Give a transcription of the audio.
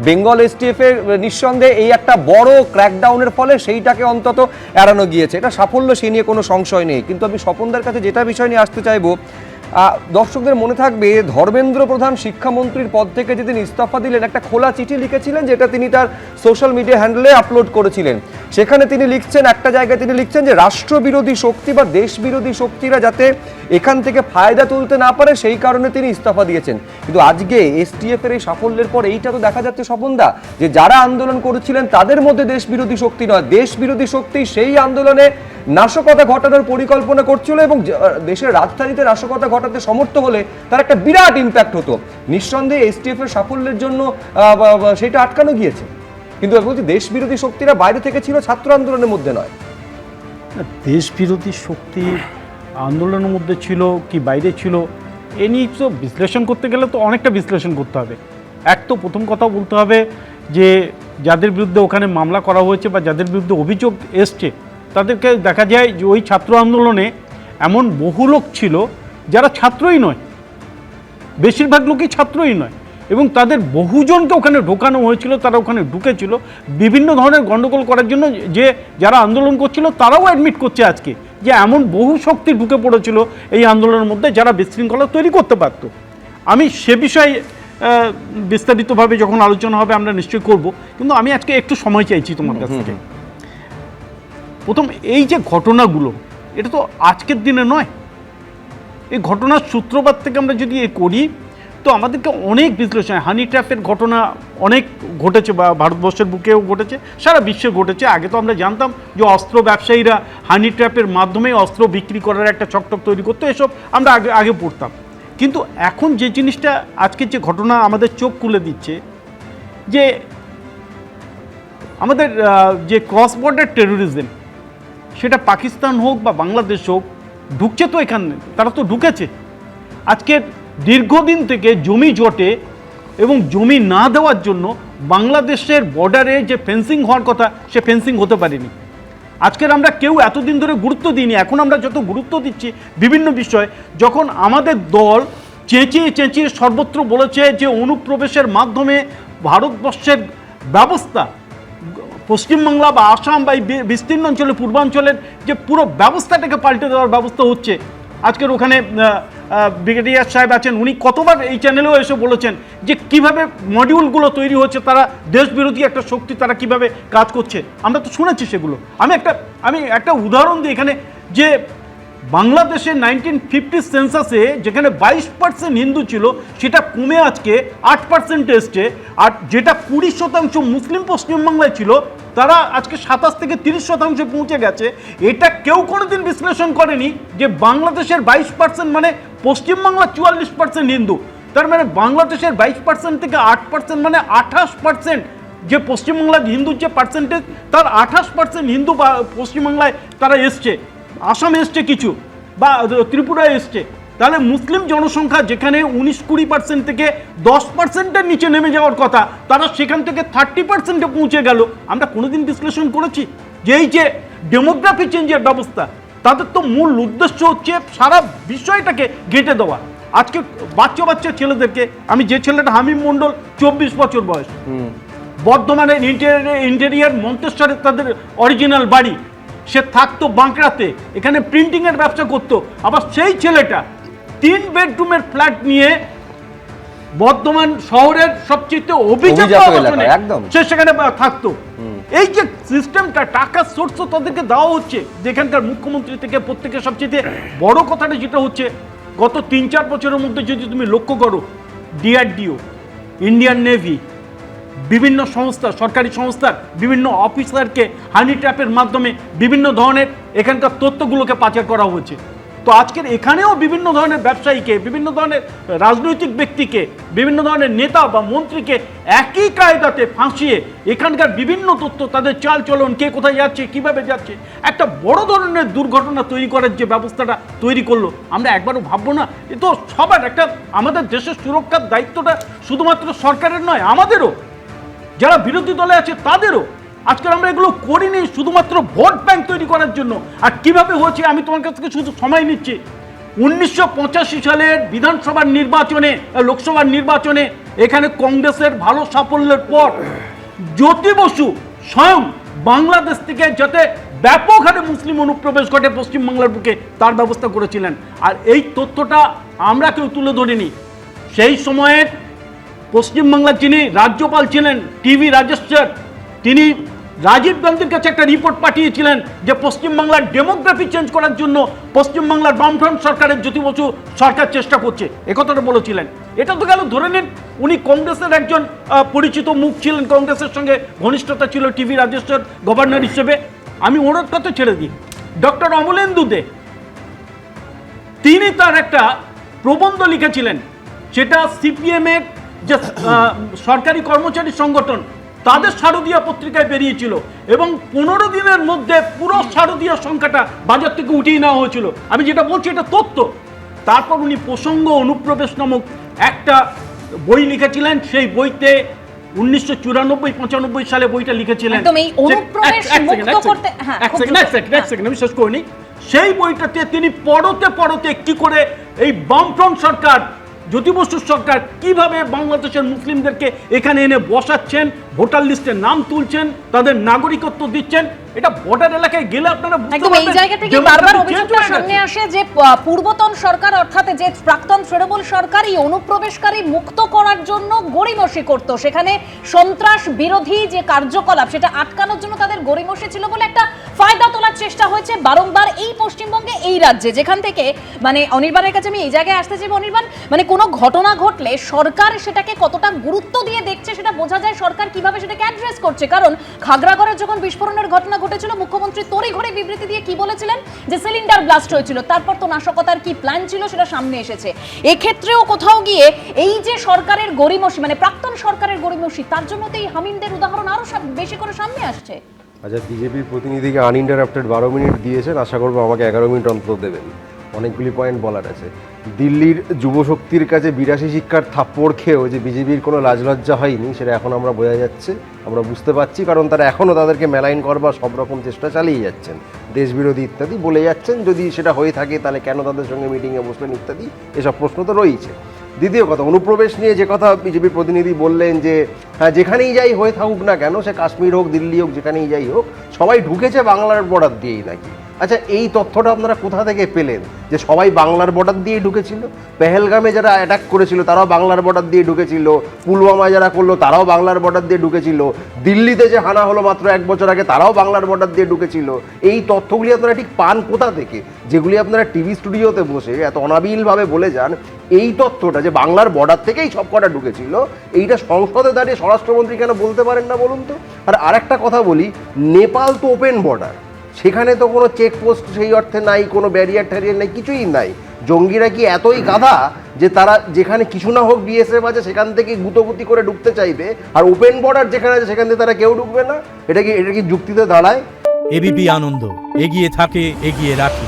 Bengal STF এর নিঃসন্দেহে এই একটা বড় ক্র্যাকডাউনের ফলে সেইটাকে অন্তত এড়ানো গিয়েছে, এটা সাফল্য, সেই নিয়ে কোনো সংশয় নেই। কিন্তু আমি স্বপনদার কাছে যেটা বিষয় নিয়ে আসতে চাইবো, দর্শকদের মনে থাকবে ধর্মেন্দ্র প্রধান শিক্ষামন্ত্রীর পদ থেকে যেদিন ইস্তফা দিলেন একটা খোলা চিঠি লিখেছিলেন, যেটা তিনি তার সোশ্যাল মিডিয়া হ্যান্ডেলে আপলোড করেছিলেন। সেখানে তিনি লিখছেন, একটা জায়গায় তিনি লিখছেন যে রাষ্ট্রবিরোধী শক্তি বা দেশবিরোধী শক্তিরা যাতে এখান থেকে ফায়দা তুলতে না পারে সেই কারণে তিনি ইস্তফা দিয়েছেন। কিন্তু আজকে এসটিএফ এর এই সাফল্যের পর এইটা তো দেখা যাচ্ছে স্বপনদা, যে যারা আন্দোলন করেছিলেন তাদের মধ্যে দেশবিরোধী শক্তি নয়, দেশবিরোধী শক্তি সেই আন্দোলনে নাশকতা ঘটানোর পরিকল্পনা করছিল এবং দেশের রাজধানীতে নাশকতা ঘটাতে সমর্থ হলে তার একটা বিরাট ইম্প্যাক্ট হতো। নিঃসন্দেহে এসটিএফ এর সাফল্যের জন্য সেটা আটকানো গিয়েছে। কিন্তু বলছি দেশবিরোধী শক্তিরা বাইরে থেকে ছিল, ছাত্র আন্দোলনের মধ্যে নয়। দেশবিরোধী শক্তি আন্দোলনের মধ্যে ছিল কি বাইরে ছিল, এ নিয়ে তো বিশ্লেষণ করতে গেলে তো অনেকটা বিশ্লেষণ করতে হবে। এক তো প্রথম কথা বলতে হবে যে যাদের বিরুদ্ধে ওখানে মামলা করা হয়েছে বা যাদের বিরুদ্ধে অভিযোগ এসছে, তাদেরকে দেখা যায় যে ওই ছাত্র আন্দোলনে এমন বহু লোক ছিল যারা ছাত্রই নয়, বেশিরভাগ লোকই ছাত্রই নয়, এবং তাদের বহুজনকে ওখানে ঢোকানো হয়েছিল, তারা ওখানে ঢুকেছিল বিভিন্ন ধরনের গণ্ডগোল করার জন্য। যে যারা আন্দোলন করছিল তারাও অ্যাডমিট করছে আজকে যে এমন বহু শক্তি ঢুকে পড়েছিল এই আন্দোলনের মধ্যে যারা বিশৃঙ্খলা তৈরি করতে পারত। আমি সে বিষয়ে বিস্তারিতভাবে যখন আলোচনা হবে আমরা নিশ্চয়ই করব, কিন্তু আমি আজকে একটু সময় চাইছি তোমার কাছ থেকে। প্রথম এই যে ঘটনাগুলো, এটা তো আজকের দিনে নয়, এই ঘটনার সূত্রপাত থেকে আমরা যদি করি তো আমাদেরকে অনেক বিশ্লেষণ, হানি ট্র্যাপের ঘটনা অনেক ঘটেছে বা ভারতবর্ষের বুকেও ঘটেছে, সারা বিশ্বে ঘটেছে। আগে তো আমরা জানতাম যে অস্ত্র ব্যবসায়ীরা হানি ট্র্যাপের মাধ্যমে অস্ত্র বিক্রি করার একটা চকটক তৈরি করতো, এসব আমরা আগে পড়তাম। কিন্তু এখন যে জিনিসটা আজকের যে ঘটনা আমাদের চোখ খুলে দিচ্ছে, যে আমাদের যে ক্রস বর্ডার টেরোরিজম, সেটা পাকিস্তান হোক বা বাংলাদেশ হোক, ঢুকছে তো এখানে, তারা তো ঢুকেছে। আজকের দীর্ঘদিন থেকে জমি জটে এবং জমি না দেওয়ার জন্য বাংলাদেশের বর্ডারে যে ফেন্সিং হওয়ার কথা সে ফেন্সিং হতে পারেনি। আজকের আমরা কেউ এতদিন ধরে গুরুত্ব দিইনি, এখন আমরা যত গুরুত্ব দিচ্ছি বিভিন্ন বিষয়, যখন আমাদের দল চেঁচিয়ে চেঁচিয়ে সর্বত্র বলেছে যে অনুপ্রবেশের মাধ্যমে ভারতবর্ষের ব্যবস্থা, পশ্চিমবাংলা বা আসাম বা এই বিস্তীর্ণ অঞ্চলে পূর্বাঞ্চলের যে পুরো ব্যবস্থাটাকে পাল্টে দেওয়ার ব্যবস্থা হচ্ছে। আজকের ওখানে ব্রিগেডিয়ার সাহেব আছেন, উনি কতবার এই চ্যানেলেও এসে বলেছেন যে কিভাবে মডিউলগুলো তৈরি হচ্ছে, তারা দেশবিরোধী একটা শক্তি তারা কিভাবে কাজ করছে, আমরা তো শুনেছি সেগুলো। আমি একটা উদাহরণ দিই এখানে, যে বাংলাদেশের 1950 সেন্সাসে যেখানে 22% হিন্দু ছিল সেটা কমে আজকে 8% এসছে, আর যেটা 20% মুসলিম পশ্চিমবাংলায় ছিল তারা আজকে 27 থেকে 30% পৌঁছে গেছে। এটা কেউ কোনোদিন বিশ্লেষণ করেনি যে বাংলাদেশের 22% মানে পশ্চিমবাংলা 44% হিন্দু, তার মানে বাংলাদেশের 22% থেকে 8% মানে 28%, যে পশ্চিমবাংলার হিন্দুর যে পার্সেন্টেজ তার 28% হিন্দু পশ্চিমবাংলায় তারা এসছে, আসামে এসছে কিছু, বা ত্রিপুরায় এসছে। তাহলে মুসলিম জনসংখ্যা যেখানে 19-20% থেকে 10%-এর নিচে নেমে যাওয়ার কথা, তারা সেখান থেকে 30%-এ পৌঁছে গেল। আমরা কোনোদিন বিশ্লেষণ করেছি যে এই যে ডেমোগ্রাফি চেঞ্জের ব্যবস্থা, তাদের তো মূল উদ্দেশ্য হচ্ছে সারা বিষয়টাকে ঘেঁটে দেওয়া। আজকে বাচ্চা ছেলেদেরকে, আমি যে ছেলেটা হামিম মণ্ডল 24 বছর বয়স, বর্ধমানের ইন্টেরিয়ার মন্তেশ্বরে তাদের অরিজিনাল বাড়ি, সে থাকতো বাঁকড়াতে, এখানে প্রিন্টিংয়ের ব্যবসা করতো। আবার সেই ছেলেটা 3 বেডরুমের ফ্ল্যাট নিয়ে বর্ধমান শহরের সবচেয়ে অভিজাত একদম সে সেখানে থাকতো। এই যে সিস্টেমটা, টাকার সোর্স তাদেরকে দেওয়া হচ্ছে, যেখানকার মুখ্যমন্ত্রী থেকে প্রত্যেকের সবচেয়ে বড় কথাটা যেটা হচ্ছে, গত 3-4 বছরের মধ্যে যদি তুমি লক্ষ্য করো, ডিআরডিও, ইন্ডিয়ান নেভি, বিভিন্ন সংস্থা, সরকারি সংস্থার বিভিন্ন অফিসারকে হানি ট্র্যাপের মাধ্যমে বিভিন্ন ধরনের এখানকার তথ্যগুলোকে পাচার করা হয়েছে। তো আজকের এখানেও বিভিন্ন ধরনের ব্যবসায়ীকে, বিভিন্ন ধরনের রাজনৈতিক ব্যক্তিকে, বিভিন্ন ধরনের নেতা বা মন্ত্রীকে একই কায়দাতে ফাঁসিয়ে এখানকার বিভিন্ন তথ্য, তাদের চাল চলন, কে কোথায় যাচ্ছে, কিভাবে যাচ্ছে, একটা বড় ধরনের দুর্ঘটনা তৈরি করার যে ব্যবস্থাটা তৈরি করলো, আমরা একবারও ভাববো না? এ তো সবার একটা, আমাদের দেশের সুরক্ষার দায়িত্বটা শুধুমাত্র সরকারের নয়, আমাদেরও, যারা বিরোধী দলে আছে তাদেরও। আজকাল আমরা এগুলো করিনি শুধুমাত্র ভোট ব্যাংক তৈরি করার জন্য। আর কিভাবে হয়েছে আমি তোমার কাছ থেকে শুধু সময় নিচ্ছি। 1985 সালের বিধানসভার নির্বাচনে, লোকসভার নির্বাচনে এখানে কংগ্রেসের ভালো সাফল্যের পর জ্যোতি বসু স্বয়ং বাংলাদেশ থেকে যাতে ব্যাপক হারে মুসলিম অনুপ্রবেশ ঘটে পশ্চিমবাংলার বুকে তার ব্যবস্থা করেছিলেন। আর এই তথ্যটা আমরা কেউ তুলে ধরিনি। সেই সময়ের পশ্চিমবাংলার যিনি রাজ্যপাল ছিলেন টিভি রাজেশ্বর, তিনি রাজীব গান্ধীর কাছে একটা রিপোর্ট পাঠিয়েছিলেন যে পশ্চিমবাংলার ডেমোগ্রাফি চেঞ্জ করার জন্য পশ্চিমবাংলার বামফ্রন্ট সরকারের জ্যোতি বসু সরকার চেষ্টা করছে, একথাটা বলেছিলেন। এটা তো গেল, ধরে নিন উনি কংগ্রেসের একজন পরিচিত মুখ ছিলেন, কংগ্রেসের সঙ্গে ঘনিষ্ঠতা ছিল টিভি রাজেশ্বর গভর্নর হিসেবে। আমি ওর কথা ছেড়ে দিই, ডক্টর অমলেন্দু দে তিনি তার একটা প্রবন্ধ লিখেছিলেন, সেটা সিপিএম এর যে সরকারি কর্মচারী সংগঠন তাদের শারদীয়া পত্রিকায় বেরিয়েছিল এবং 15 দিনের মধ্যে পুরো শারদীয়া সংখ্যাটা বাজার থেকে উঠিয়ে নেওয়া হয়েছিল। আমি যেটা বলছি এটা তথ্য। তারপর উনি প্রসঙ্গ অনুপ্রবেশ নামক একটা বই লিখেছিলেন, সেই বইতে 1994-95 সালে বইটা লিখেছিলেন। একদম এই অনুপ্রবেশ মুক্ত করতে, হ্যাঁ এক সেকেন্ড আমি শেষ করিনি। সেই বইটাতে তিনি পড়তে কি করে এই বামফ্রন্ট সরকার, জ্যোতি বসুর সরকার কিভাবে বাংলাদেশের মুসলিমদেরকে এখানে এনে বসাচ্ছেন, ভোটার লিস্টে নাম তুলছেন, তাদের নাগরিকত্ব দিচ্ছেন, এটা বর্ডার এলাকায় গেলে আপনারা একদম এই জায়গা থেকে বারবার অভিযোগটা সামনে আসে যে পূর্বতন সরকার অর্থাৎ যে প্রাক্তন তৃণমূল সরকার এই অনুপ্রবেশকারী মুক্ত করার জন্য গড়িমসি করত, সেখানে সন্ত্রাস বিরোধী যে কার্যকলাপ সেটা আটকানোর জন্য তাদের গড়িমসি ছিল বলে একটা ফায়দা তোলার চেষ্টা হয়েছে বারংবার এই পশ্চিমবঙ্গে, এই রাজ্যে। যেখান থেকে মানে অনির্বাণের কাছে আমি এই জায়গায় আসতে চাইব, অনির্বাণ, মানে কোনো ঘটনা ঘটলে সরকার সেটাকে কতটা গুরুত্ব দিয়ে দেখছে সেটা বোঝা যায় সরকার কিভাবে সেটাকে অ্যাড্রেস করছে। কারণ খাগড়াগড়ে যখন বিস্ফোরণের ঘটনা ঘটেছিল, মুখ্যমন্ত্রী তড়িঘড়ি বিবৃতি দিয়ে কি বলেছিলেন যে সিলিন্ডার ব্লাস্ট হয়েছিল, তারপর তো নাশকতার কি প্ল্যান ছিল সেটা সামনে এসেছে। এক্ষেত্রেও কোথাও গিয়ে এই যে সরকারের গড়িমসি, মানে প্রাক্তন সরকারের গড়িমসি, তার জন্য তো এই হামিমদের উদাহরণ আরো বেশি করে সামনে আসছে। আচ্ছা, বিজেপির প্রতিনিধিকে আনইন্টারাপ্টেড 12 মিনিট দিয়েছেন, আশা করবো আমাকে 11 মিনিট অন্তত দেবেন। অনেকগুলি পয়েন্ট বলার আছে। দিল্লির যুবশক্তির কাছে 82 শিক্ষার থাপ্পড় খেয়েও যে বিজেপির কোনো লাজলজ্জা হয়নি সেটা এখন আমরা বোঝা যাচ্ছে, আমরা বুঝতে পারছি, কারণ তারা এখনও তাদেরকে মেলাইন করবার সব রকম চেষ্টা চালিয়ে যাচ্ছেন, দেশবিরোধী ইত্যাদি বলে যাচ্ছেন। যদি সেটা হয়ে থাকে তাহলে কেন তাদের সঙ্গে মিটিংয়ে বসলেন ইত্যাদি এসব প্রশ্ন তো রয়েছে। দ্বিতীয় কথা, অনুপ্রবেশ নিয়ে যে কথা বিজেপির প্রতিনিধি বললেন যে হ্যাঁ যেখানেই যাই হয়ে থাকুক না কেন, সে কাশ্মীর হোক দিল্লি হোক যেখানেই যাই হোক, সবাই ঢুকেছে বাংলার বর্ডার দিয়েই নাকি। আচ্ছা, এই তথ্যটা আপনারা কোথা থেকে পেলেন যে সবাই বাংলার বর্ডার দিয়ে ঢুকেছিল? পেহেলগামে যারা অ্যাটাক করেছিল তারাও বাংলার বর্ডার দিয়ে ঢুকেছিল, পুলওয়ামায় যারা করলো তারাও বাংলার বর্ডার দিয়ে ঢুকেছিল, দিল্লিতে যে হানা হলো মাত্র 1 বছর আগে তারাও বাংলার বর্ডার দিয়ে ঢুকেছিল। এই তথ্যগুলি আপনারা ঠিক পান কোথা থেকে, যেগুলি আপনারা টিভি স্টুডিওতে বসে এত অনাবিলভাবে বলে যান? এই তথ্যটা যে বাংলার বর্ডার থেকেই সব কটা ঢুকেছিল, এইটা সংসদে দাঁড়িয়ে স্বরাষ্ট্রমন্ত্রী কেন বলতে পারেন না বলুন তো? আর আরেকটা কথা বলি, নেপাল তো ওপেন বর্ডার, সেখানে তো কোনো চেকপোস্ট সেই অর্থে নাই, কোনো ব্যারিয়ার ট্যারিয়ার নাই, কিছুই নাই। জঙ্গিরা কি এতই গাধা যে তারা যেখানে কিছু না হোক বিএসএফ আছে সেখান থেকে গুতগুতি করে ঢুকতে চাইবে, আর ওপেন বর্ডার যেখানে আছে সেখান থেকে তারা কেউ ঢুকবে না? এটা কি যুক্তিতে দাঁড়ায়? এবিপি আনন্দ এগিয়ে থাকে, এগিয়ে রাখে।